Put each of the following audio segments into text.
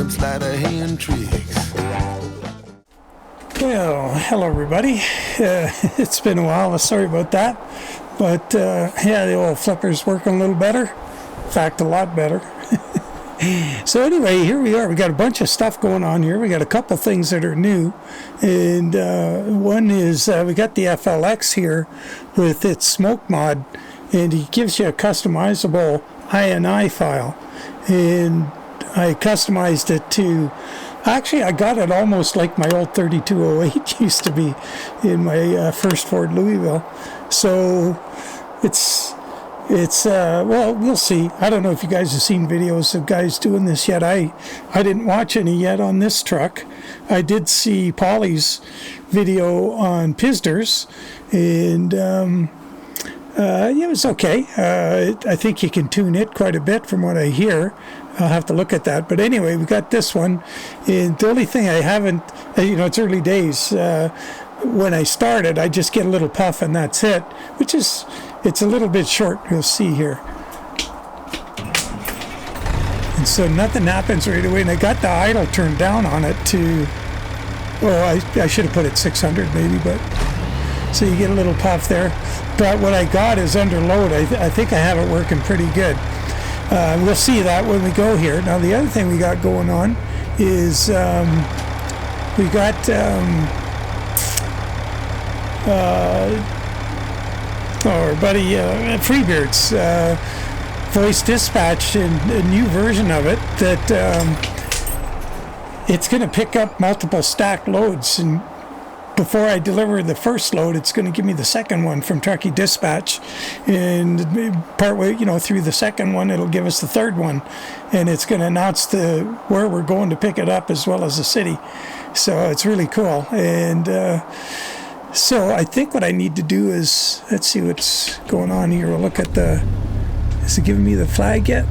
some sleight of hand tricks. Well, hello everybody. It's been a while, sorry about that. But yeah, the old flipper's working a little better. In fact, a lot better. So anyway, here we are. We got a bunch of stuff going on here. We got a couple things that are new. And one is we got the FLX here with its smoke mod. And he gives you a customizable INI file. And I customized it to... Actually, I got it almost like my old 3208 used to be in my first Ford Louisville. So it's well, we'll see. I don't know if you guys have seen videos of guys doing this yet. I didn't watch any yet on this truck. I did see Pauly's video on Pizders, and it was okay. I think you can tune it quite a bit from what I hear. I'll have to look at that. But anyway, we got this one. And the only thing I haven't, it's early days. When I started, I just get a little puff and that's it, which is, it's a little bit short. You'll see here. And so nothing happens right away. And I got the idle turned down on it to, well, I should have put it 600 maybe, but so you get a little puff there. But what I got is under load. I think I have it working pretty good. We'll see that when we go here. Now, the other thing we got going on is we got our buddy Freebeard's voice dispatch, and a new version of it that it's going to pick up multiple stacked loads. And before I deliver the first load, it's going to give me the second one from Trucky Dispatch, and partway, through the second one, it'll give us the third one, and it's going to announce where we're going to pick it up as well as the city. So it's really cool. And so I think what I need to do is, let's see what's going on here. We'll look at is it giving me the flag yet?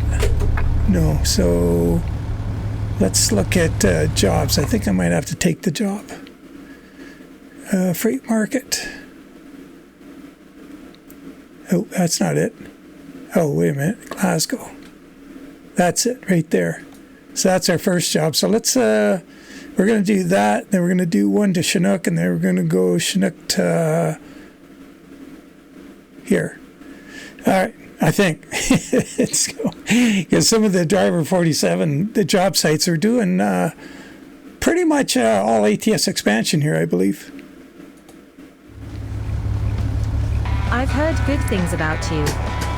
No. So let's look at jobs. I think I might have to take the job. Freight market. Oh, that's not it. Oh, wait a minute. Glasgow. That's it right there. So that's our first job. So let's, we're going to do that. Then we're going to do one to Chinook, and then we're going to go Chinook to here. All right. I think. Let's go. Because some of the Driver 47, the job sites are doing pretty much all ATS expansion here, I believe. I've heard good things about you,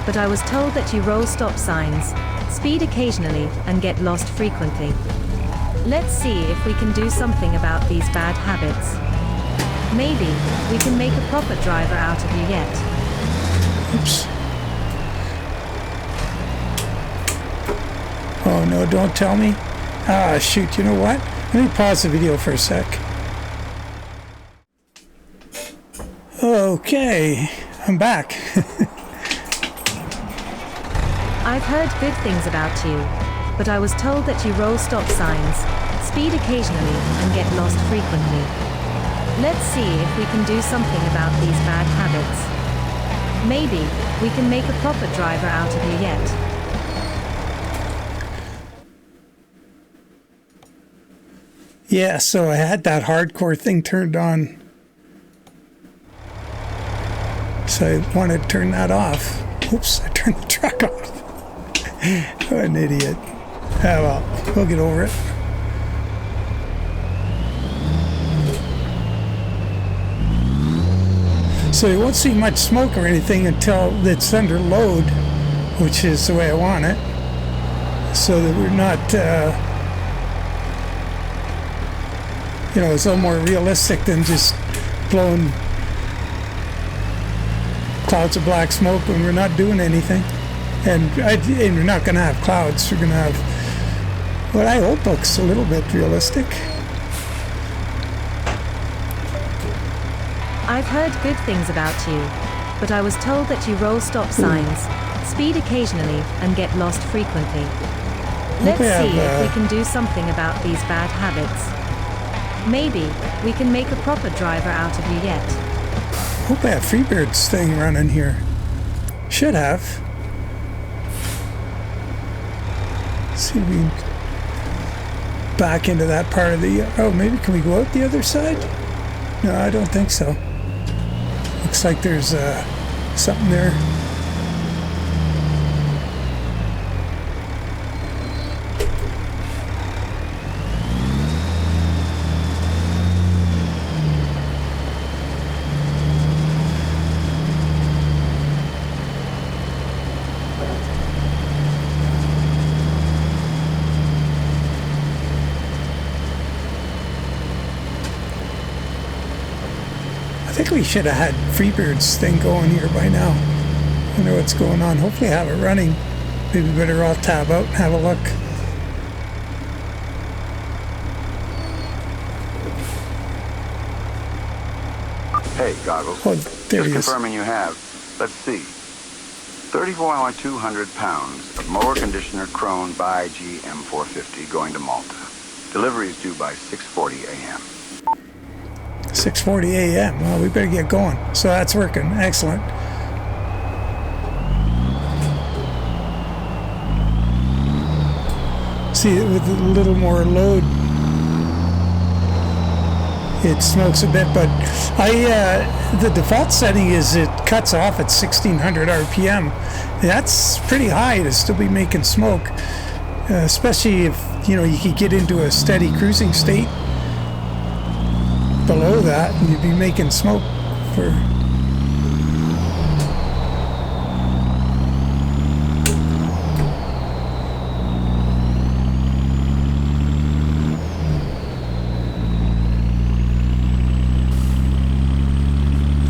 but I was told that you roll stop signs, speed occasionally, and get lost frequently. Let's see if we can do something about these bad habits. Maybe we can make a proper driver out of you yet. Oops. Oh no, don't tell me. Ah, shoot, you know what? Let me pause the video for a sec. Okay. I'm back. I've heard good things about you, but I was told that you roll stop signs, speed occasionally, and get lost frequently. Let's see if we can do something about these bad habits. Maybe we can make a proper driver out of you yet. Yeah, so I had that hardcore thing turned on. So I wanted to turn that off. Oops, I turned the truck off. Oh, an idiot. Ah, well, we'll get over it. So you won't see much smoke or anything until it's under load, which is the way I want it. So that we're not, it's a little more realistic than just blowing clouds of black smoke when we're not doing anything. And we're not going to have clouds. We're going to have what I hope looks a little bit realistic. I've heard good things about you, but I was told that you roll stop signs, speed occasionally, and get lost frequently. Let's see if we can do something about these bad habits. Maybe we can make a proper driver out of you yet. Hope I have Freebeard's thing running here. Should have. Let's see if we can back into that part of the... Oh, maybe can we go out the other side? No, I don't think so. Looks like there's something there. I think we should have had Freebeard's thing going here by now. I wonder what's going on. Hopefully I have it running. Maybe better all tab out and have a look. Hey, Goggles. Oh, there Just he is. confirming you have. Let's see. 34 200 pounds of mower conditioner Krone by GM450 going to Malta. Delivery is due by 6:40 a.m. 6:40 a.m. Well, we better get going. So that's working. Excellent. See, with a little more load, it smokes a bit, but the default setting is it cuts off at 1600 RPM. That's pretty high to still be making smoke, especially if you could get into a steady cruising state. Below that, and you'd be making smoke for...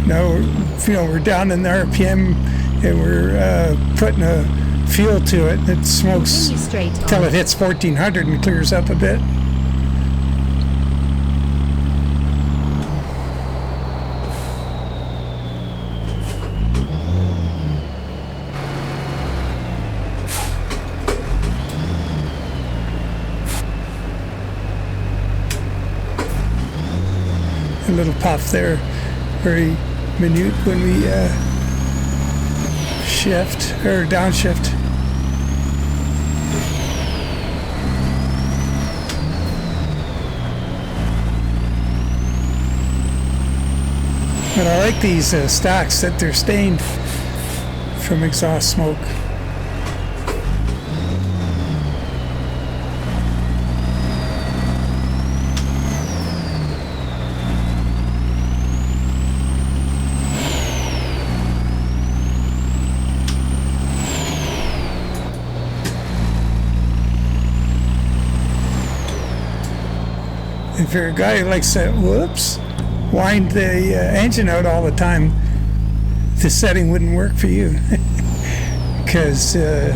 Now, we're down in the RPM, and we're putting a feel to it. It smokes till it hits 1400 and clears up a bit. A little puff there, very minute when we shift or downshift. But I like these stacks that they're stained from exhaust smoke. If you're a guy who likes to, wind the engine out all the time, the setting wouldn't work for you. Because there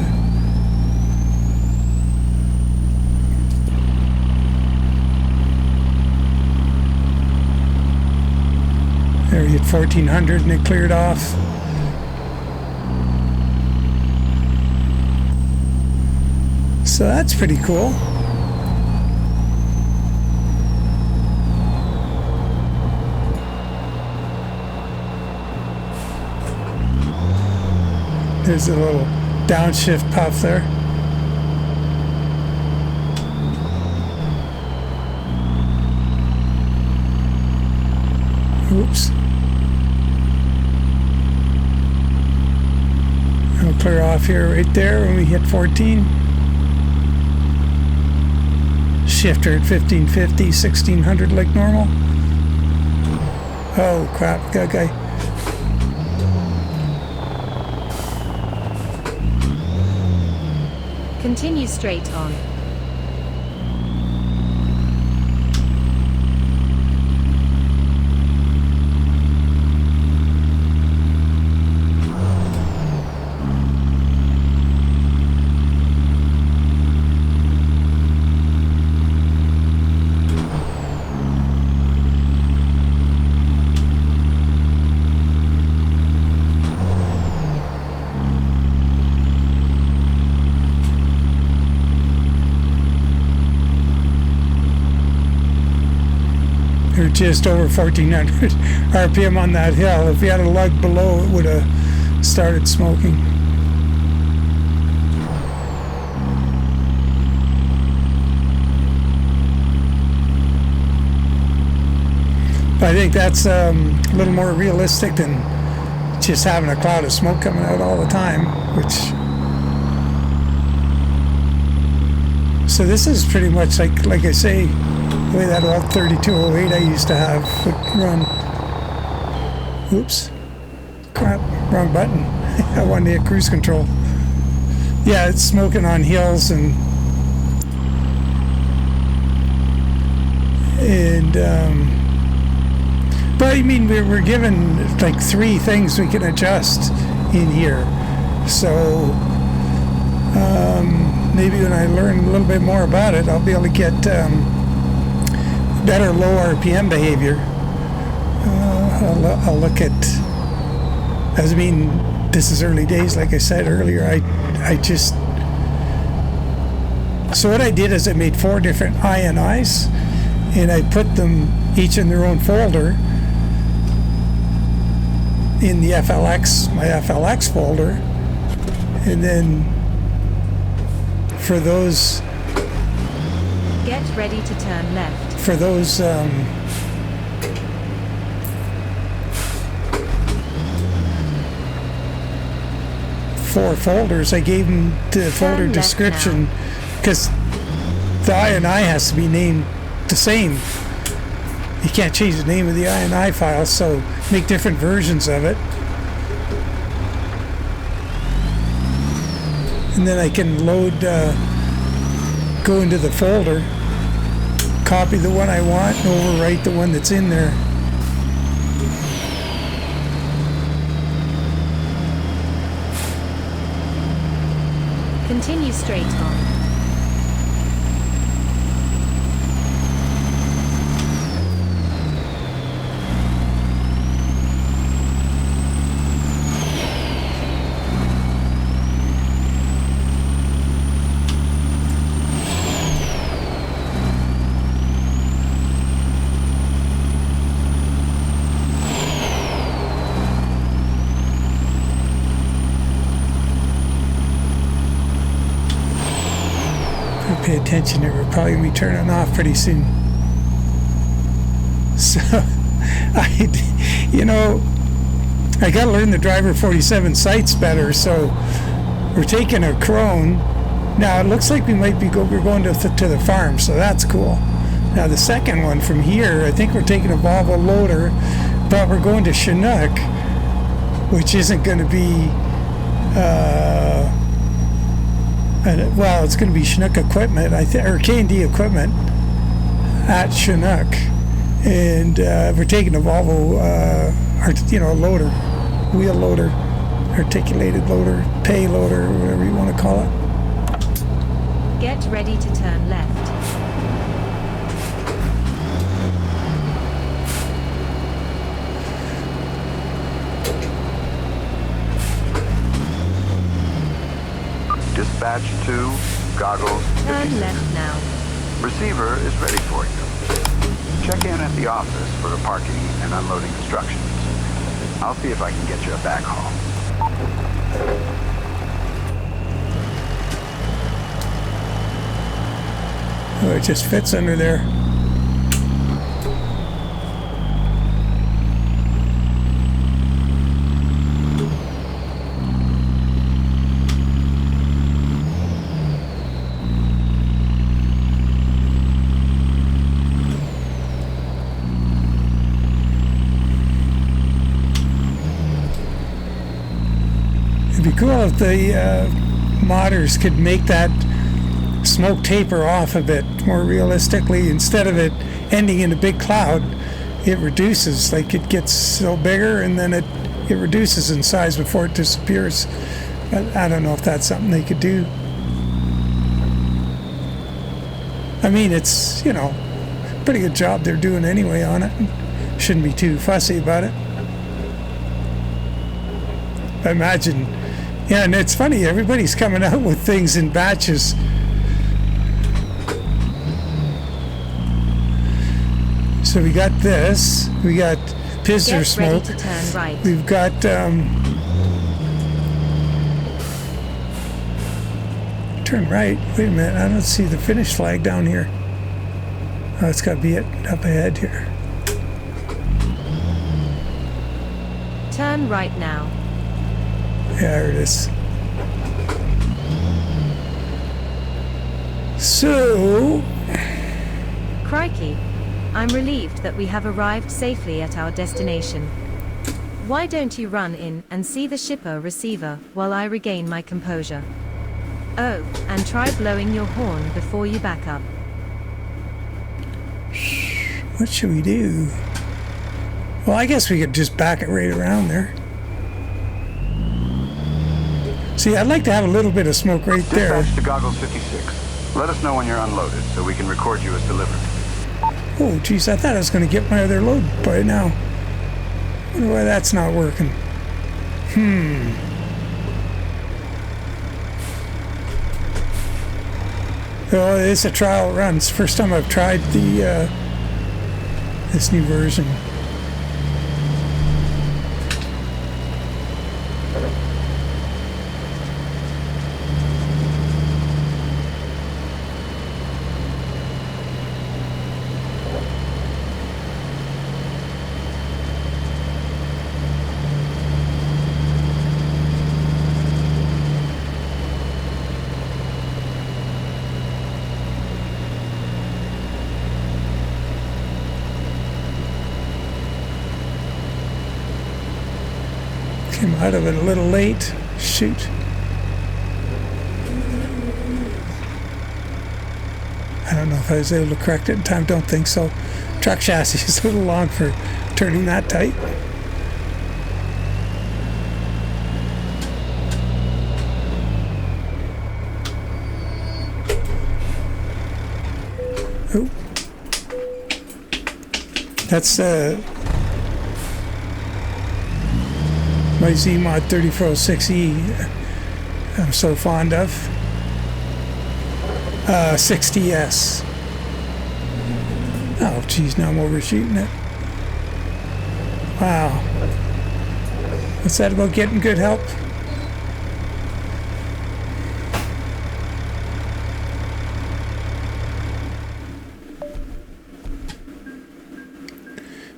you hit 1400 and it cleared off. So that's pretty cool. There's a little downshift puff there. Oops. I'll clear off here right there when we hit 14. Shifter at 1550, 1600 like normal. Oh crap, that guy. Continue straight on. Just over 1400 RPM on that hill. If you had a lug below, it would have started smoking. I think that's a little more realistic than just having a cloud of smoke coming out all the time, which... So this is pretty much like I say, the way that old 3208 I used to have would run. Oops. Crap, wrong button. I wanted to hit cruise control. Yeah, it's smoking on hills and but I mean we're given like 3 things we can adjust in here. So maybe when I learn a little bit more about it, I'll be able to get better low RPM behavior. I'll look at, as I mean, this is early days, like I said earlier. I just, so what I did is I made 4 different INIs, and I put them each in their own folder in the FLX, my FLX folder, and then for those, get ready to turn left. For those 4 folders, I gave them the folder description, because the INI has to be named the same. You can't change the name of the INI file, so make different versions of it. And then I can load, go into the folder, copy the one I want, and overwrite the one that's in there. Continue straight on. Pay attention, it will probably be turning off pretty soon. So I gotta learn the driver 47 sites better. So we're taking a Krone. Now it looks like we might be we're going to the farm, so that's cool. Now the second one from here, I think we're taking a Volvo loader, but we're going to Chinook, which isn't going to be well, it's going to be Chinook equipment, or KaD equipment at Chinook, and we're taking a Volvo, loader, wheel loader, articulated loader, pay loader, whatever you want to call it. Get ready to turn left. Dispatch 2, goggles. Turn left now. Receiver is ready for you. Check in at the office for the parking and unloading instructions. I'll see if I can get you a backhaul. Oh, it just fits under there. It'd be cool if the modders could make that smoke taper off a bit more realistically. Instead of it ending in a big cloud, it reduces, like it gets so bigger and then it reduces in size before it disappears. But I don't know if that's something they could do. I mean, it's, pretty good job they're doing anyway on it. Shouldn't be too fussy about it. I imagine, yeah, and it's funny, everybody's coming out with things in batches. So we got this, we got Pisser smoke, to turn right. We've got turn right, wait a minute, I don't see the finish flag down here. Oh, it's got to be it up ahead here. Turn right now. There it is. So, Crikey. I'm relieved that we have arrived safely at our destination. Why don't you run in and see the shipper receiver while I regain my composure? Oh, and try blowing your horn before you back up. what should we do? Well, I guess we could just back it right around there. See, I'd like to have a little bit of smoke right there. Dispatch to Goggles 56. Let us know when you're unloaded so we can record you as delivered. Oh, geez, I thought I was going to get my other load by now. Wonder why that's not working. Oh, it's a trial run. It's the first time I've tried the this new version. Came out of it a little late. Shoot. I don't know if I was able to correct it in time. Don't think so. Truck chassis is a little long for turning that tight. Oh. That's my Z-Mod 3406E I'm so fond of. 60S. Oh, geez, now I'm overshooting it. Wow. What's that about getting good help?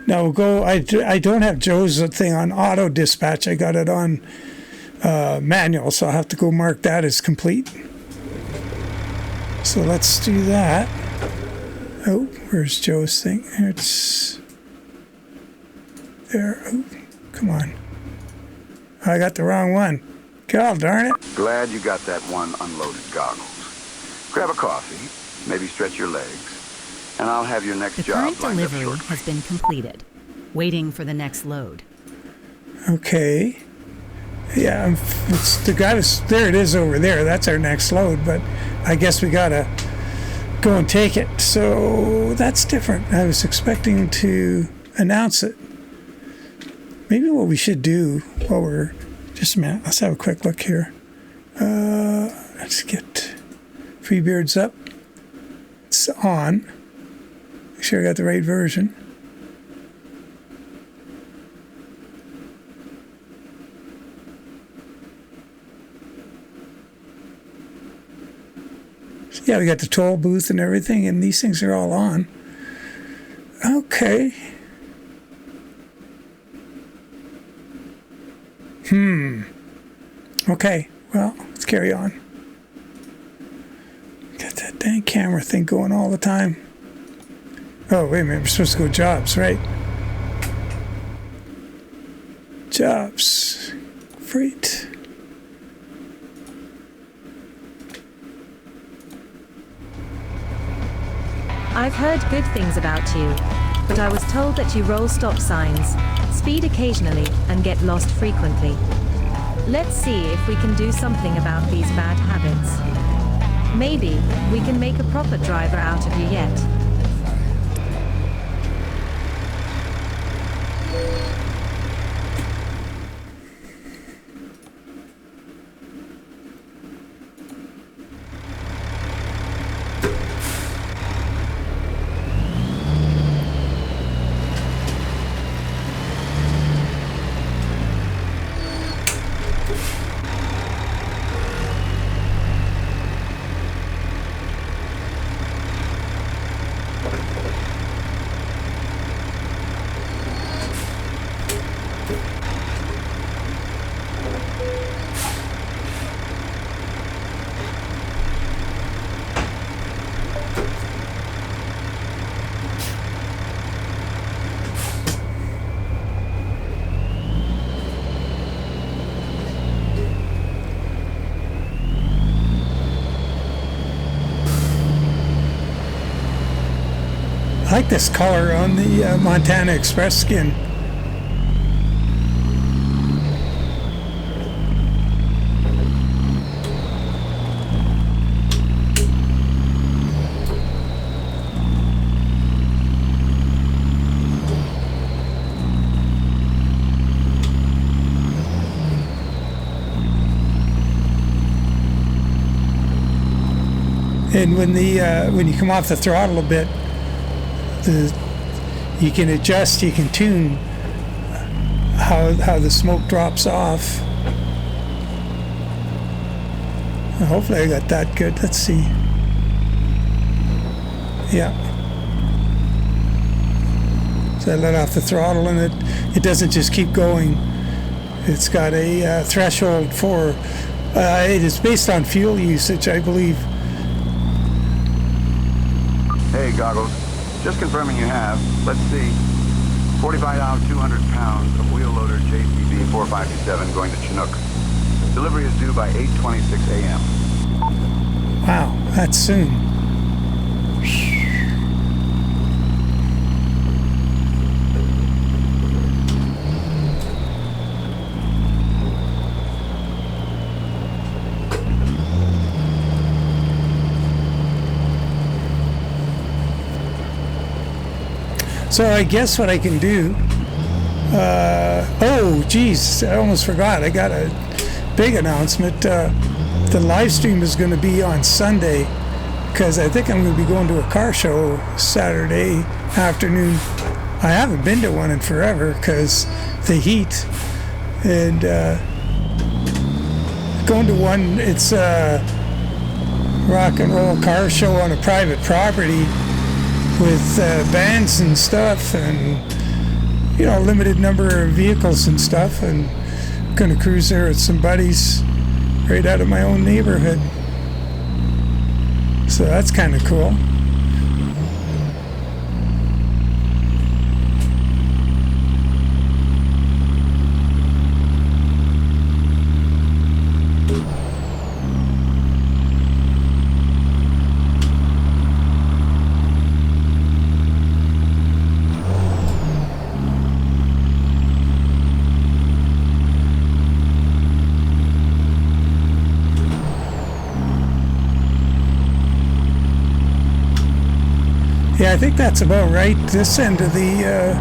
Now we'll go. I don't have Joe's thing on auto dispatch. I got it on manual, so I'll have to go mark that as complete. So let's do that. Oh, where's Joe's thing? It's there. Oh, come on. I got the wrong one. God darn it. Glad you got that one unloaded, Goggles. Grab a coffee, maybe stretch your legs, and I'll have your next The job current lined up delivery shortly. has been completed. Waiting for the next load. Okay. Yeah, it's the guy was there. It is over there. That's our next load, but I guess we gotta go and take it. So that's different. I was expecting to announce it. Maybe what we should do while we're just a minute. Let's have a quick look here. Let's get Freebeard's up. It's on. Make sure I got the right version. Yeah, we got the toll booth and everything, and these things are all on. Okay. Okay, well, let's carry on. Got that dang camera thing going all the time. Oh, wait a minute, we're supposed to go jobs, right? Jobs. Freight. I've heard good things about you, but I was told that you roll stop signs, speed occasionally, and get lost frequently. Let's see if we can do something about these bad habits. Maybe we can make a proper driver out of you yet. I like this color on the Montana Express skin. And when you come off the throttle a bit, you can adjust, you can tune how the smoke drops off. Hopefully I got that good. Let's see. Yeah. So I let off the throttle and it doesn't just keep going. It's got a threshold for, it is based on fuel usage, I believe. Hey, Goggles. Just confirming you have. Let's see. 45 out, 200 pounds of wheel loader JCB 457 going to Chinook. Delivery is due by 8:26 a.m. Wow, that's soon. So I guess what I can do, oh geez, I almost forgot. I got a big announcement. The live stream is going to be on Sunday because I think I'm going to be going to a car show Saturday afternoon. I haven't been to one in forever because the heat, and going to one, it's a rock and roll car show on a private property with bands and stuff, and you know, a limited number of vehicles and stuff, and I'm gonna cruise there with some buddies right out of my own neighborhood, so that's kind of cool. Yeah, I think that's about right. This end of the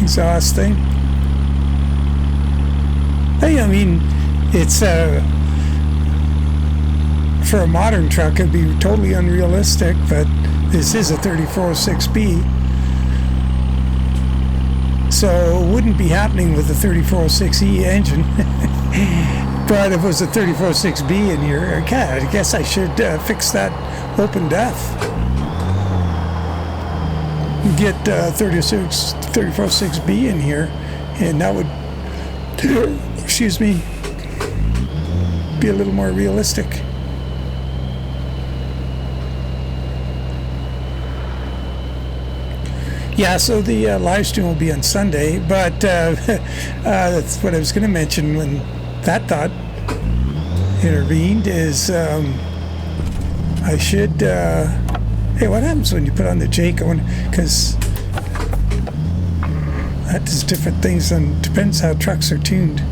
exhaust thing. Hey, I mean, it's for a modern truck, it'd be totally unrealistic, but this is a 3406B. So it wouldn't be happening with the 3406E engine. But if it was a 3406B in here, I guess I should fix that open def. Get 3406B in here, and that would, excuse me, be a little more realistic. Yeah, so the live stream will be on Sunday, but that's what I was going to mention when that thought intervened is I should, hey, what happens when you put on the Jake? Because that does different things, and depends how trucks are tuned.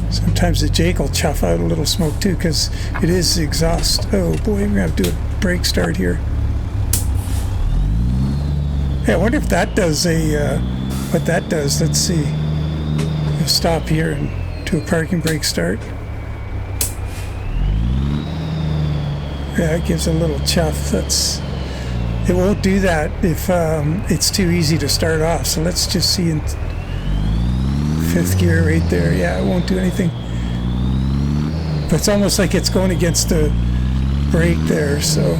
Sometimes the Jake will chuff out a little smoke too, because it is exhaust. Oh boy, we're going to have to do a brake start here. Hey, I wonder if that does a, what that does. Let's see. We'll stop here and do a parking brake start. Yeah, it gives a little chuff. It won't do that if it's too easy to start off. So let's just see in fifth gear right there. Yeah, it won't do anything. But it's almost like it's going against the brake there, so.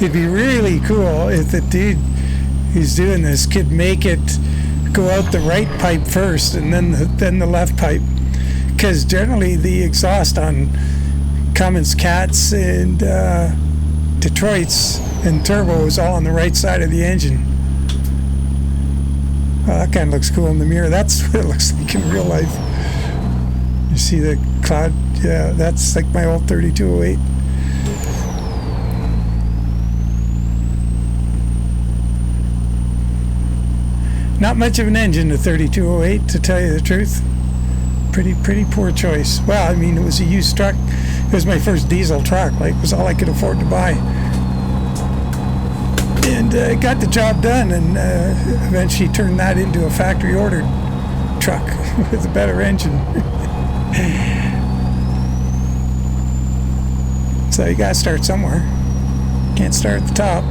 It'd be really cool if the dude who's doing this could make it go out the right pipe first and then the left pipe, because generally the exhaust on Cummins cats and Detroit's and turbo is all on the right side of the engine. Well, that kind of looks cool in the mirror. That's what it looks like in real life. You see the cloud? Yeah, that's like my old 3208. Not much of an engine, the 3208, to tell you the truth. Pretty poor choice. Well, I mean, it was a used truck. It was my first diesel truck. Like, it was all I could afford to buy. And it got the job done, and eventually turned that into a factory-ordered truck with a better engine. So you gotta start somewhere. Can't start at the top.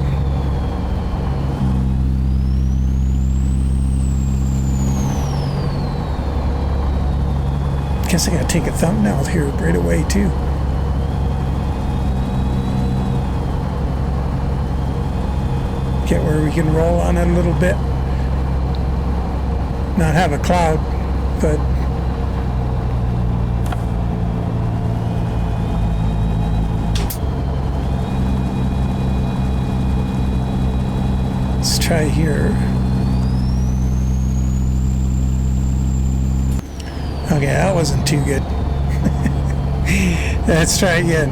Guess I gotta take a thumbnail here right away too. Get where we can roll on it a little bit. Not have a cloud, but let's try here. Okay, that wasn't too good. Let's try again.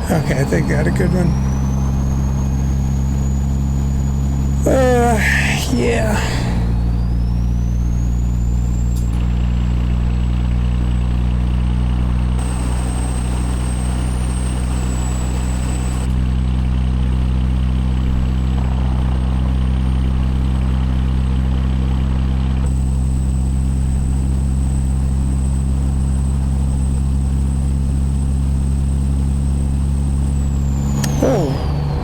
Okay, I think I got a good one. Yeah.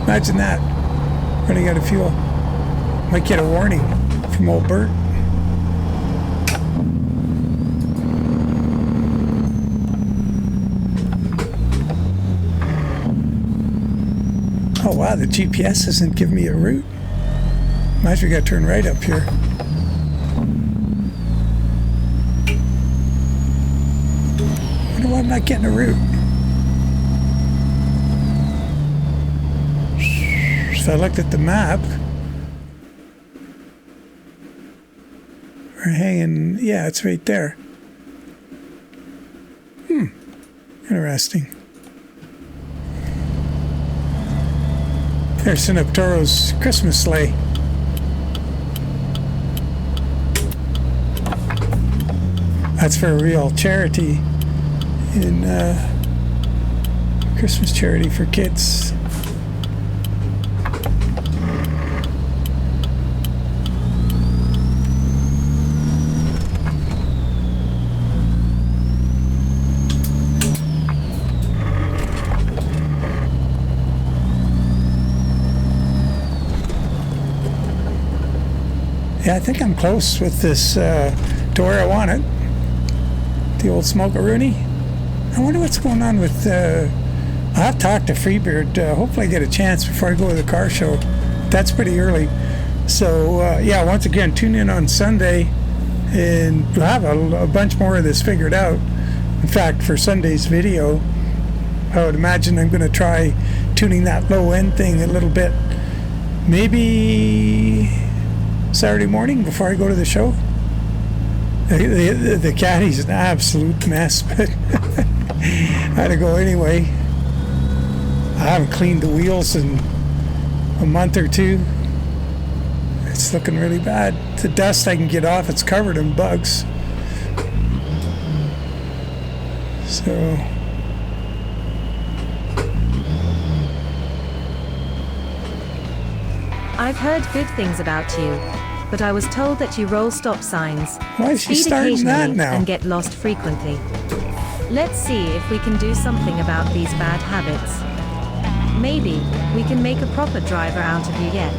Imagine that. Running out of fuel. Might get a warning from old Burt. Oh wow, the GPS isn't giving me a route. Imagine we gotta turn right up here. I wonder why I'm not getting a route. If I looked at the map, we're hanging, yeah, it's right there. Interesting. There's Sineptorro's Christmas sleigh. That's for a real charity in Christmas charity for kids. Yeah, I think I'm close with this to where I want it. The old Smoke-a-Rooney. I wonder what's going on with... I'll have to talk to Freebeard. Hopefully I get a chance before I go to the car show. That's pretty early. So, yeah, once again, tune in on Sunday, and we'll have a bunch more of this figured out. In fact, for Sunday's video, I would imagine I'm going to try tuning that low end thing a little bit. Maybe Saturday morning before I go to the show. The caddy's an absolute mess, but I had to go anyway. I haven't cleaned the wheels in a month or two. It's looking really bad. The dust I can get off, it's covered in bugs. So I've heard good things about you, but I was told that you roll stop signs, why is she speed starting that occasionally, now? and get lost frequently. Let's see if we can do something about these bad habits. Maybe we can make a proper driver out of you yet.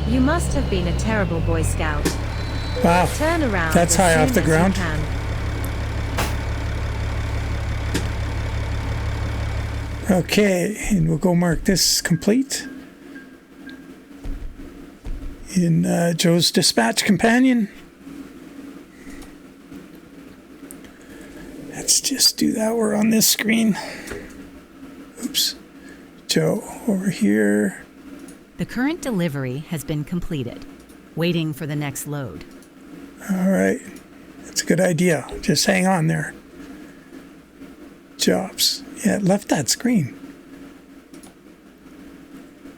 You must have been a terrible Boy Scout. Wow, Turn around. that's as high soon off the as you ground. can. Okay, and we'll go mark this complete in Joe's Dispatch Companion. Let's just do that. We're on this screen. Oops. Joe, over here. The current delivery has been completed. Waiting for the next load. All right. That's a good idea. Just hang on there. Jobs. Yeah, it left that screen.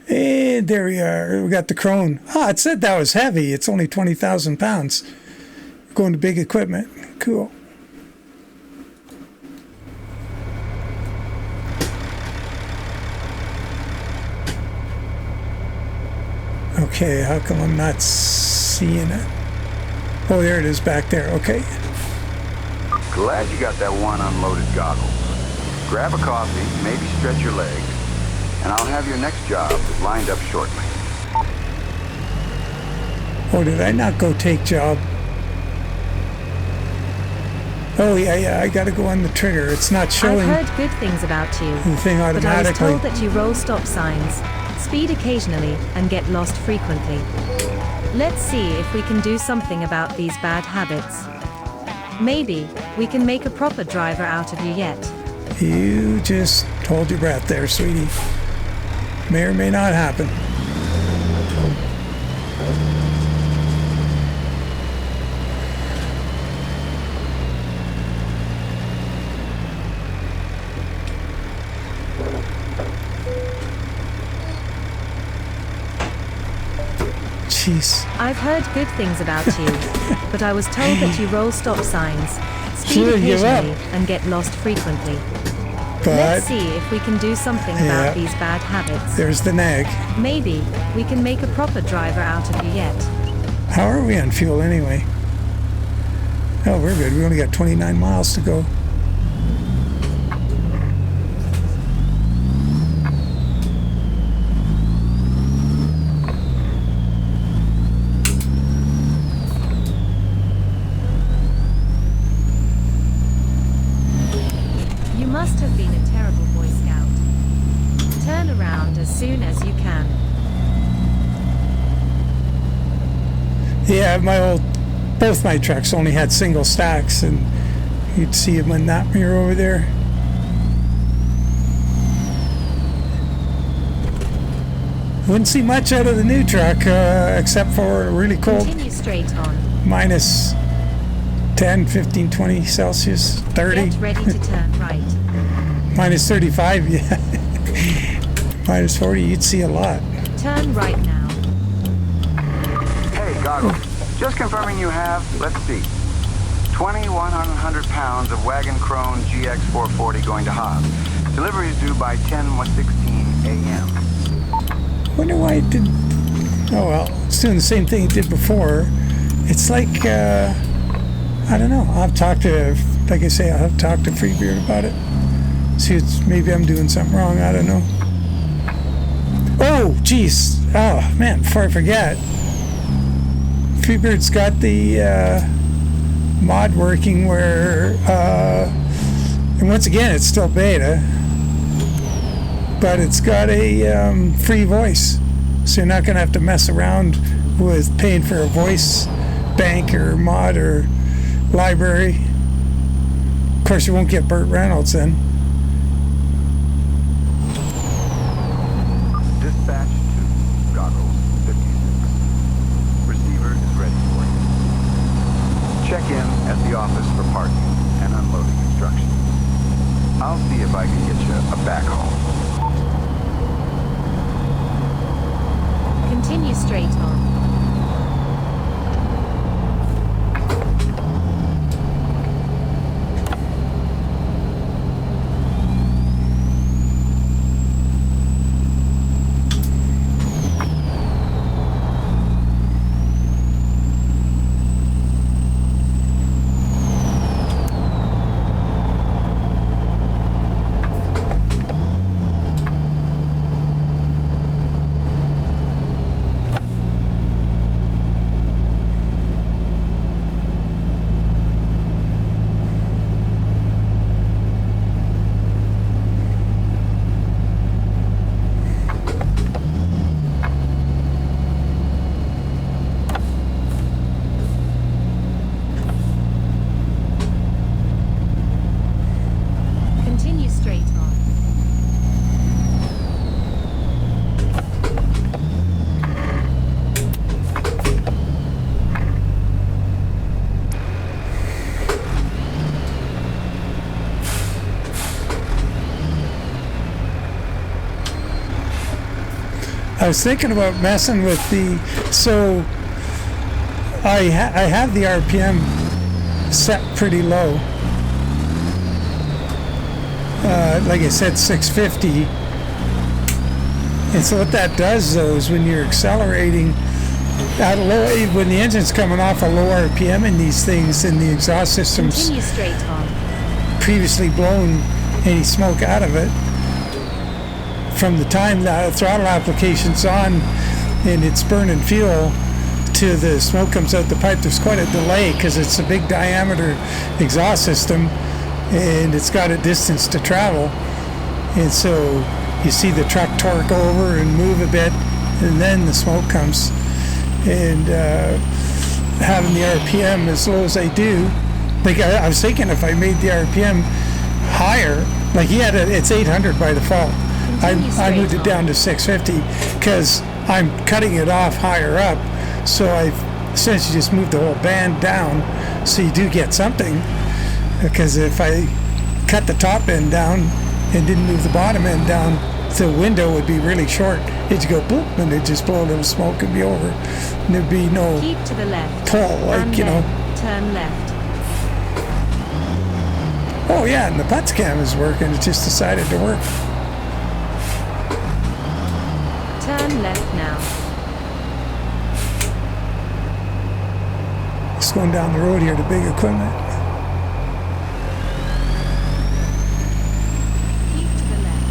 And there we are. We got the crone. Ah, it said that was heavy. It's only 20,000 pounds. Going to big equipment. Cool. Okay, how come I'm not seeing it? Oh, there it is back there. Okay. Glad you got that one unloaded goggles. Grab a coffee, maybe stretch your legs, and I'll have your next job lined up shortly. Oh, did I not go take job? Oh, yeah, I gotta go on the trigger. It's not showing I've heard good things about you, the thing but I was automatically. told that you roll stop signs, speed occasionally, and get lost frequently. Let's see if we can do something about these bad habits. Maybe we can make a proper driver out of you yet. You just hold your breath there, sweetie. May or may not happen. Jeez. I've heard good things about you, but I was told that you roll stop signs, speed Should give up. occasionally, and get lost frequently. But Let's see if we can do something Yeah. about these bad habits. there's the nag. Maybe we can make a proper driver out of you yet. How are we on fuel anyway? Oh, we're good. We only got 29 miles to go. You must have been a terrible Boy Scout. Turn around as soon as you can. Yeah, both my trucks only had single stacks, and you'd see them in that mirror over there. Wouldn't see much out of the new truck, except for a really cold Continue straight on. minus 10, 15, 20 Celsius, 30, Get ready to turn right. minus 35, yeah. Minus 40, you'd see a lot. Turn right now. Hey, goggles. Just confirming you have, let's see, 2,100 pounds of Wagon Crone GX440 going to Hobbs. Delivery is due by 10:16 a.m. Wonder why it did. Oh well, it's doing the same thing it did before. It's like I don't know. I'll talk to, like I say, I'll have to talk to Freebeard about it. See, maybe I'm doing something wrong. I don't know. Oh, geez. Oh man, before I forget, Freebeard's got the mod working where, and once again, it's still beta. But it's got a free voice, so you're not going to have to mess around with paying for a voice bank or mod or library. Of course, you won't get Burt Reynolds then. Dispatch to Goggles 56. Receiver is ready for you. Check in at the office for parking and unloading instructions. I'll see if I can get you a backhaul. Continue straight on. I was thinking about messing with so I have the RPM set pretty low. Like I said, 650. And so what that does, though, is when you're accelerating at when the engine's coming off a low RPM in these things, and the exhaust system's Continue straight on. previously blown any smoke out of it, from the time the throttle application's on and it's burning fuel to the smoke comes out the pipe, there's quite a delay because it's a big diameter exhaust system and it's got a distance to travel. And so you see the truck torque over and move a bit, and then the smoke comes. And having the RPM as low as I do, like I was thinking if I made the RPM higher, like it's 800 by default. I moved it down to 650 because I'm cutting it off higher up. So I've essentially just moved the whole band down, so you do get something. Because if I cut the top end down and didn't move the bottom end down, the window would be really short. It'd go boop, and it'd just blow a little smoke and be over. And there'd be no Keep to the left. pull, like, and you know. then turn left. Oh yeah, and the PUTS cam is working. It just decided to work. Turn left now. Just going down the road here to big equipment. Keep to the left.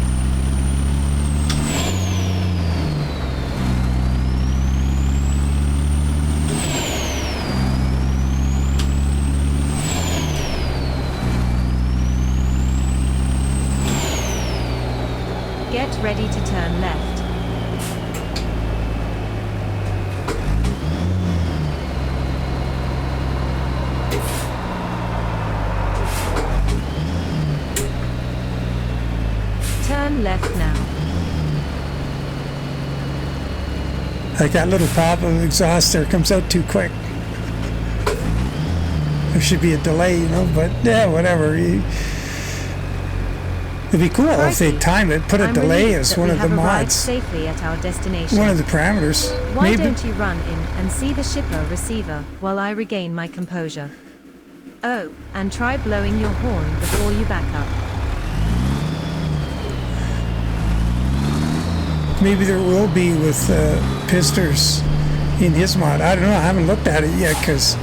Get ready to turn left. Turn left now. Like that little pop of exhaust there comes out too quick. There should be a delay, you know, but yeah, whatever. It'd be cool if they time it, put a I'm delay relieved as that one we of the have arrived mods. safely at our destination. One of the parameters. Why Maybe. don't you run in and see the shipper receiver while I regain my composure? Oh, and try blowing your horn before you back up. Maybe there will be with pisters in his mod. I don't know. I haven't looked at it yet because,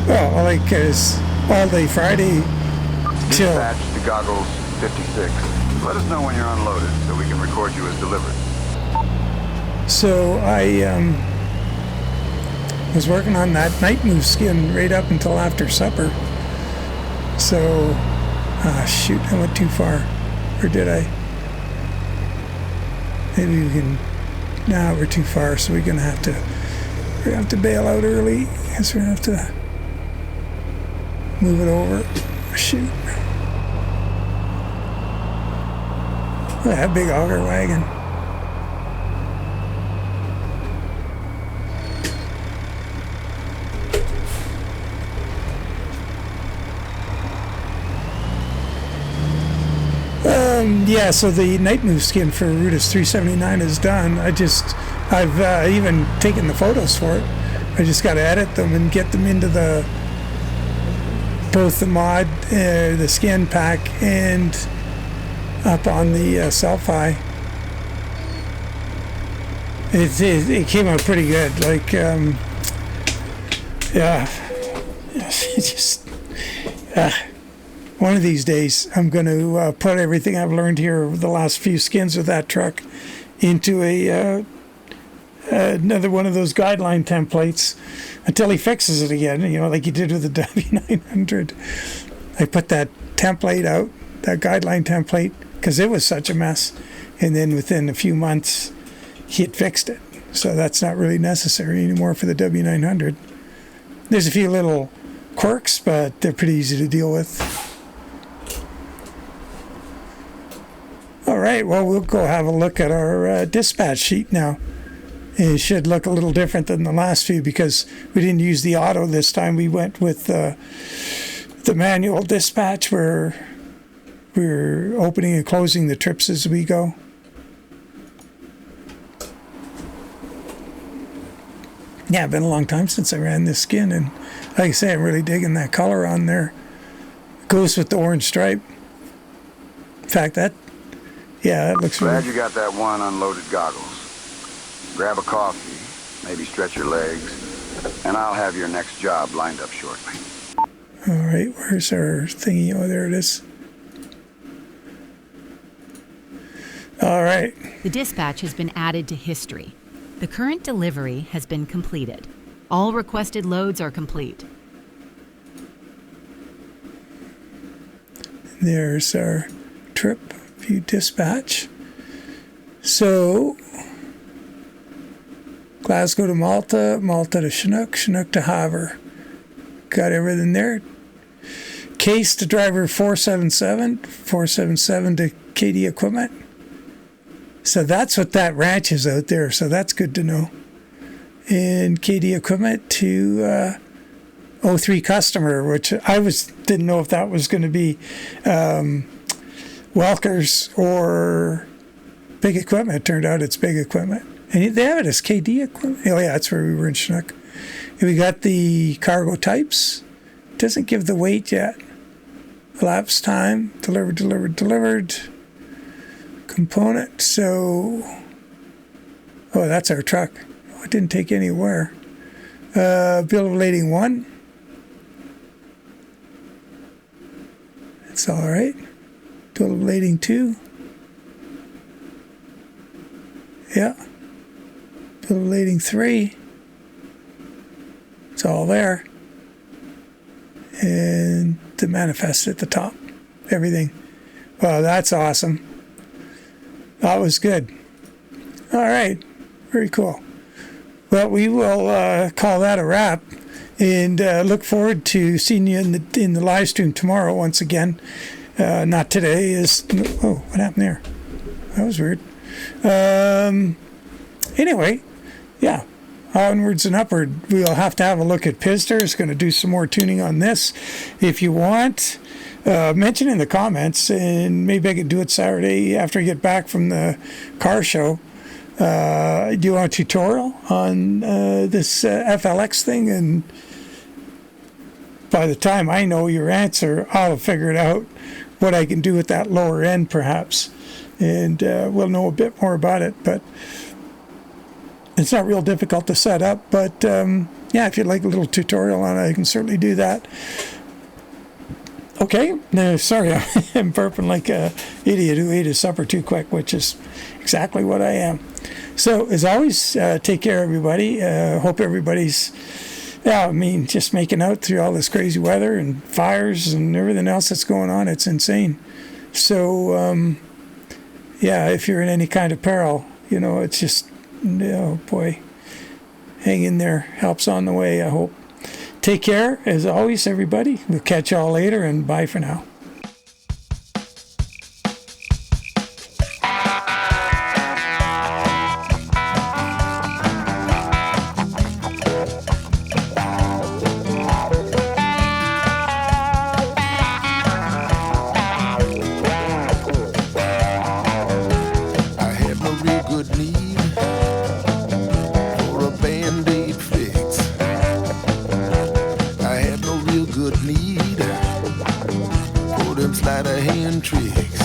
well, like, it's all day Friday till. Dispatch to Goggles 56. Let us know when you're unloaded so we can record you as delivered. So I was working on that night move skin right up until after supper. So, shoot, I went too far. Or did I? Maybe we can. No, we're too far, so we're gonna have to bail out early. Guess we're gonna have to move it over. Shoot. Look at that big auger wagon. Yeah, so the night move skin for Rutus 379 is done. I've even taken the photos for it. I just got to edit them and get them into both the mod, the skin pack, and up on the Selfie. It came out pretty good. Like, yeah, it just. One of these days, I'm going to put everything I've learned here over the last few skins with that truck into another one of those guideline templates until he fixes it again, you know, like he did with the W900. I put that template out, that guideline template, because it was such a mess. And then within a few months, he had fixed it. So that's not really necessary anymore for the W900. There's a few little quirks, but they're pretty easy to deal with. All right, well, we'll go have a look at our dispatch sheet now. It should look a little different than the last few because we didn't use the auto this time. We went with the manual dispatch where we're opening and closing the trips as we go. Yeah, been a long time since I ran this skin, and like I say, I'm really digging that color on there. Goes with the orange stripe. In fact, that looks Glad really... you got that one unloaded goggles. Grab a coffee, maybe stretch your legs, and I'll have your next job lined up shortly. All right, where's our thingy? Oh, there it is. All right. The dispatch has been added to history. The current delivery has been completed. All requested loads are complete. There's our trip view dispatch. So, Glasgow to Malta, Malta to Chinook, Chinook to Havre. Got everything there. Case to driver 477, 477 to KaD Equipment. So that's what that ranch is out there. So that's good to know. And KaD Equipment to 03 customer, which I didn't know if that was going to be Welkers or Big Equipment. It turned out it's Big Equipment. And they have it as KaD Equipment. Oh yeah, that's where we were in Chinook. And we got the cargo types. Doesn't give the weight yet. Elapsed time, delivered. Component, so... Oh, that's our truck. Oh, it didn't take anywhere. Bill of lading 1. That's all right. Bill of lading 2. Yeah. Bill of lading 3. It's all there. And the manifest at the top. Everything. Well, that's awesome. That was good. All right. Very cool. Well, we will call that a wrap, and look forward to seeing you in the live stream tomorrow once again. Not today. Oh, what happened there? That was weird. Anyway, yeah. Onwards and upward. We'll have to have a look at Pister. It's going to do some more tuning on this. If you want... mention in the comments, and maybe I could do it Saturday after I get back from the car show. Do you want a tutorial on this FLX thing? And by the time I know your answer, I'll figure it out what I can do with that lower end, perhaps. And we'll know a bit more about it. But it's not real difficult to set up. But yeah, if you'd like a little tutorial on it, I can certainly do that. Okay, no, sorry, I'm burping like an idiot who ate his supper too quick, which is exactly what I am. So, as always, take care, everybody. Hope everybody's, just making out through all this crazy weather and fires and everything else that's going on. It's insane. So, if you're in any kind of peril, it's just, oh boy, hang in there. Help's on the way, I hope. Take care, as always, everybody. We'll catch y'all later, and bye for now. I had no real good need for a Band-Aid fix. I had no real good need for them sleight of hand tricks.